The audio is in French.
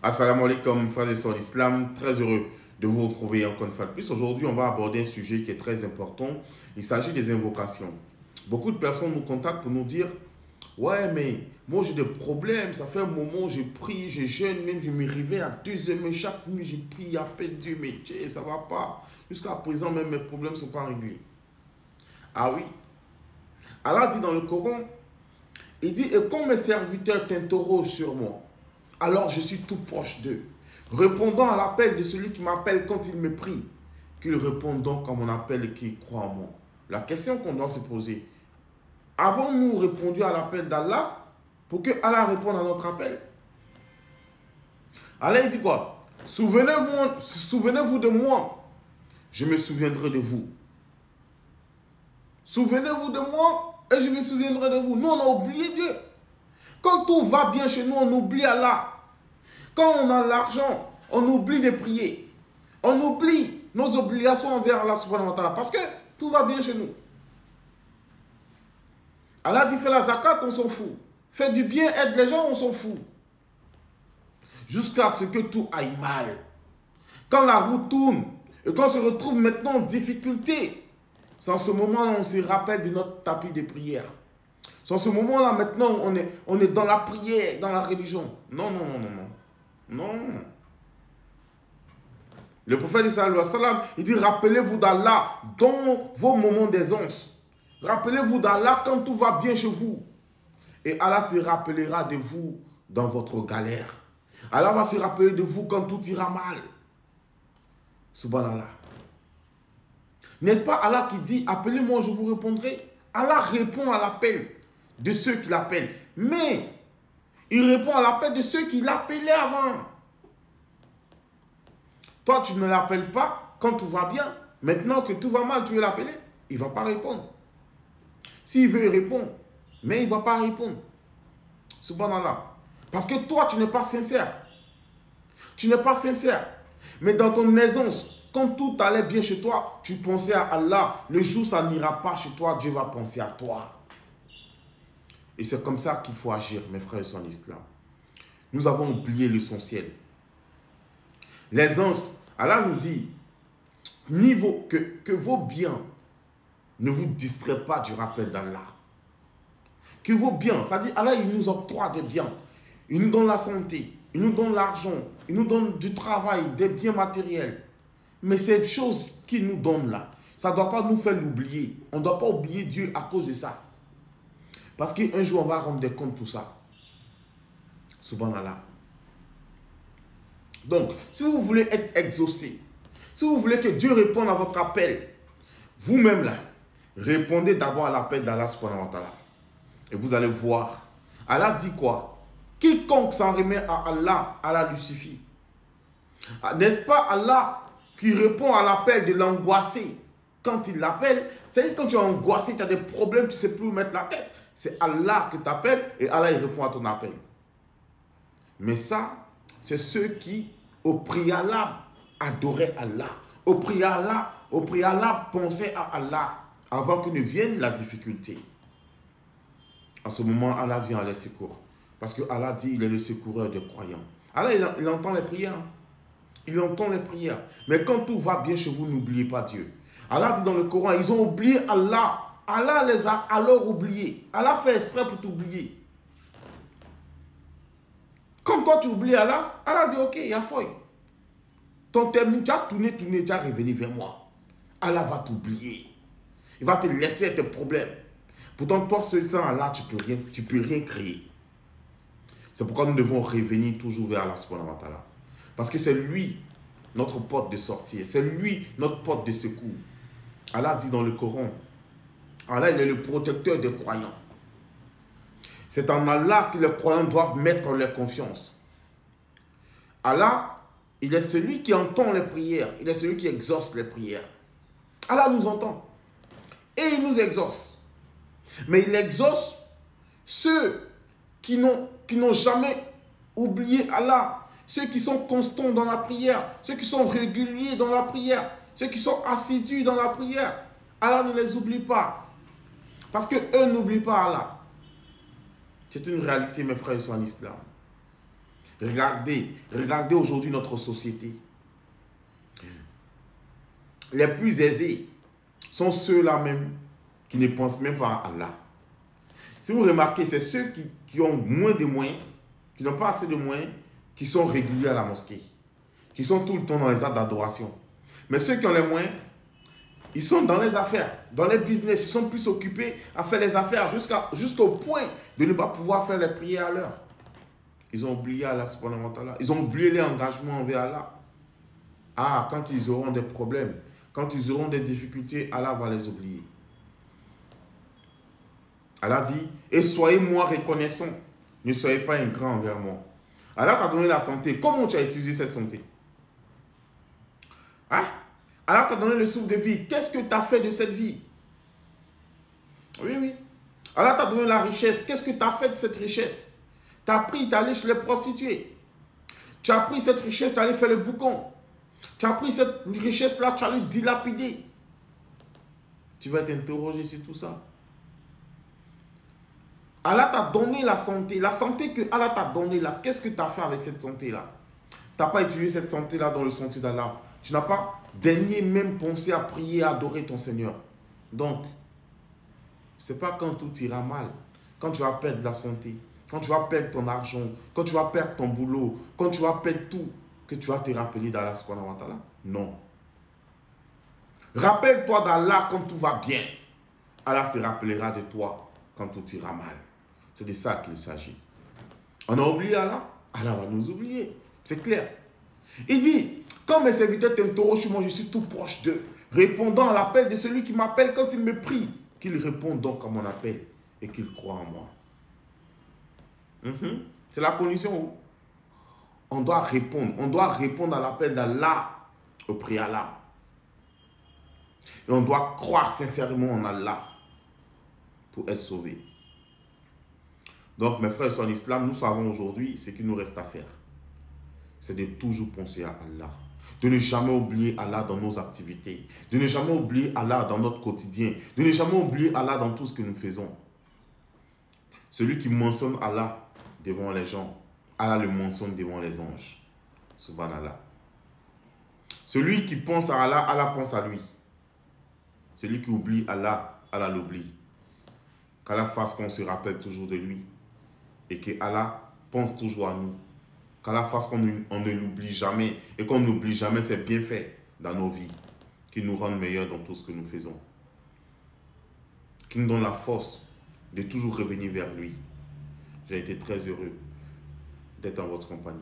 Assalamu alaikum, frères et sœurs d'Islam. Très heureux de vous retrouver encore une fois de plus. Aujourd'hui, on va aborder un sujet qui est très important. Il s'agit des invocations. Beaucoup de personnes nous contactent pour nous dire « Ouais, mais moi j'ai des problèmes. Ça fait un moment, j'ai prié, j'ai jeûne, même je me réveille à 2 heures, mais chaque nuit j'ai prié, appelle Dieu, mais tchè, ça ne va pas. Jusqu'à présent, même mes problèmes ne sont pas réglés. » Ah oui. Allah dit dans le Coran, il dit « Et quand mes serviteurs t'interrogent sur moi, alors je suis tout proche d'eux, répondant à l'appel de celui qui m'appelle quand il me prie, qu'il réponde donc à mon appel et qu'il croit en moi. » La question qu'on doit se poser, avons-nous répondu à l'appel d'Allah pour que Allah réponde à notre appel? Allah il dit quoi? Souvenez-vous de moi, je me souviendrai de vous. Souvenez-vous de moi et je me souviendrai de vous. Nous, on a oublié Dieu. Quand tout va bien chez nous, on oublie Allah. Quand on a l'argent, on oublie de prier. On oublie nos obligations envers Allah subhanahu wa ta'ala parce que tout va bien chez nous. Allah dit fais la zakat, on s'en fout. Fais du bien, aide les gens, on s'en fout. Jusqu'à ce que tout aille mal. Quand la roue tourne et qu'on se retrouve maintenant en difficulté, c'est en ce moment-là on se rappelle de notre tapis de prière. C'est en ce moment-là maintenant on est dans la prière, dans la religion. Non, non, non, non, non. Non. Le prophète sallallahu alayhi wa sallam, il dit rappelez-vous d'Allah dans vos moments d'aisance. Rappelez-vous d'Allah quand tout va bien chez vous. Et Allah se rappellera de vous dans votre galère. Allah va se rappeler de vous quand tout ira mal. Subhanallah. N'est-ce pas Allah qui dit appelez-moi, je vous répondrai? Allah répond à l'appel de ceux qui l'appellent. Mais il répond à l'appel de ceux qui l'appelaient avant. Toi, tu ne l'appelles pas quand tout va bien. Maintenant que tout va mal, tu veux l'appeler. Il ne va pas répondre. S'il veut, il répond. Mais il ne va pas répondre. Subhanallah. Parce que toi, tu n'es pas sincère. Tu n'es pas sincère. Mais dans ton aisance, quand tout allait bien chez toi, tu pensais à Allah. Le jour où ça n'ira pas chez toi, Dieu va penser à toi. Et c'est comme ça qu'il faut agir, mes frères et sœurs en islam. Nous avons oublié l'essentiel. L'aisance, Allah nous dit que vos biens ne vous distraient pas du rappel d'Allah. Que vos biens, c'est-à-dire Allah, il nous octroie des biens. Il nous donne la santé, il nous donne l'argent, il nous donne du travail, des biens matériels. Mais ces choses qu'il nous donne là, ça ne doit pas nous faire l'oublier. On ne doit pas oublier Dieu à cause de ça. Parce qu'un jour, on va rendre des comptes pour ça. Subhanallah. Donc, si vous voulez être exaucé, si vous voulez que Dieu réponde à votre appel, vous-même là, répondez d'abord à l'appel d'Allah subhanahu wa ta'ala. Et vous allez voir. Allah dit quoi? Quiconque s'en remet à Allah, Allah lui suffit. N'est-ce pas Allah qui répond à l'appel de l'angoissé? Quand il l'appelle, c'est quand tu es angoissé, tu as des problèmes, tu ne sais plus où mettre la tête. C'est Allah que tu appelles et Allah il répond à ton appel. Mais ça, c'est ceux qui, au préalable, adoraient Allah. Au préalable, pensaient à Allah avant que ne vienne la difficulté. En ce moment, Allah vient à leur secours. Parce que Allah dit il est le secoureur des croyants. Allah, il entend les prières. Il entend les prières. Mais quand tout va bien chez vous, n'oubliez pas Dieu. Allah dit dans le Coran, ils ont oublié Allah. Allah les a alors oubliés. Allah fait exprès pour t'oublier. Comme toi tu oublies Allah, Allah dit ok, il y a feuille. Ton terme, tu as tourné, tu as revenu vers moi. Allah va t'oublier. Il va te laisser tes problèmes. Pourtant, toi seul sans Allah, tu peux rien créer. C'est pourquoi nous devons revenir toujours vers Allah subhanahu wa ta'ala. Parce que c'est lui notre porte de sortie. C'est lui notre porte de secours. Allah dit dans le Coran, Allah il est le protecteur des croyants. C'est en Allah que les croyants doivent mettre leur confiance. Allah, il est celui qui entend les prières. Il est celui qui exauce les prières. Allah nous entend. Et il nous exauce. Mais il exauce ceux qui n'ont jamais oublié Allah. Ceux qui sont constants dans la prière. Ceux qui sont réguliers dans la prière. Ceux qui sont assidus dans la prière. Allah ne les oublie pas. Parce qu'eux n'oublient pas Allah. C'est une réalité, mes frères et sœurs en islam. Regardez aujourd'hui notre société. Les plus aisés sont ceux-là même qui ne pensent même pas à Allah. Si vous remarquez, c'est ceux qui ont moins de moyens, qui n'ont pas assez de moyens, qui sont réguliers à la mosquée, qui sont tout le temps dans les actes d'adoration. Mais ceux qui ont les moyens, ils sont dans les affaires, dans les business, ils sont plus occupés à faire les affaires jusqu'au point de ne pas pouvoir faire les prières à l'heure. Ils ont oublié Allah subhanahu wa ta'ala. Ils ont oublié les engagements envers Allah. Ah, quand ils auront des problèmes, quand ils auront des difficultés, Allah va les oublier. Allah dit, et soyez-moi reconnaissant, ne soyez pas ingrat envers moi. Allah t'a donné la santé. Comment tu as utilisé cette santé? Hein? Allah t'a donné le souffle de vie. Qu'est-ce que tu as fait de cette vie? Oui, oui. Allah t'a donné la richesse. Qu'est-ce que tu as fait de cette richesse? Tu as pris, tu es allé chez les prostituées. Tu as pris cette richesse, tu es allé faire le boucan. Tu as pris cette richesse-là, tu as allé dilapider. Tu vas t'interroger sur tout ça. Allah t'a donné la santé. La santé que Allah t'a donnée là, qu'est-ce que tu as fait avec cette santé-là? Tu n'as pas utilisé cette santé-là dans le sentier d'Allah. Tu n'as pas daigné même penser à prier, à adorer ton Seigneur. Donc, ce n'est pas quand tout ira mal, quand tu vas perdre la santé, quand tu vas perdre ton argent, quand tu vas perdre ton boulot, quand tu vas perdre tout, que tu vas te rappeler d'Allah subhanahu wa ta'ala. Non. Rappelle-toi d'Allah quand tout va bien. Allah se rappellera de toi quand tout ira mal. C'est de ça qu'il s'agit. On a oublié Allah, Allah va nous oublier. C'est clair. Il dit, quand mes serviteurs t'interrogent, moi je suis tout proche d'eux, répondant à l'appel de celui qui m'appelle quand il me prie, qu'il réponde donc à mon appel et qu'il croit en moi. C'est la condition où on doit répondre à l'appel d'Allah au préalable. Et on doit croire sincèrement en Allah pour être sauvé. Donc mes frères et sœurs en islam, nous savons aujourd'hui ce qu'il nous reste à faire. C'est de toujours penser à Allah. De ne jamais oublier Allah dans nos activités. De ne jamais oublier Allah dans notre quotidien. De ne jamais oublier Allah dans tout ce que nous faisons. Celui qui mentionne Allah devant les gens, Allah le mentionne devant les anges. Subhanallah. Celui qui pense à Allah, Allah pense à lui. Celui qui oublie Allah, Allah l'oublie. Qu'Allah fasse qu'on se rappelle toujours de lui. Et que Allah pense toujours à nous. Qu'Allah fasse qu'on ne l'oublie jamais. Et qu'on n'oublie jamais ses bienfaits dans nos vies. Qu'il nous rende meilleurs dans tout ce que nous faisons. Qu'il nous donne la force de toujours revenir vers lui. J'ai été très heureux d'être en votre compagnie.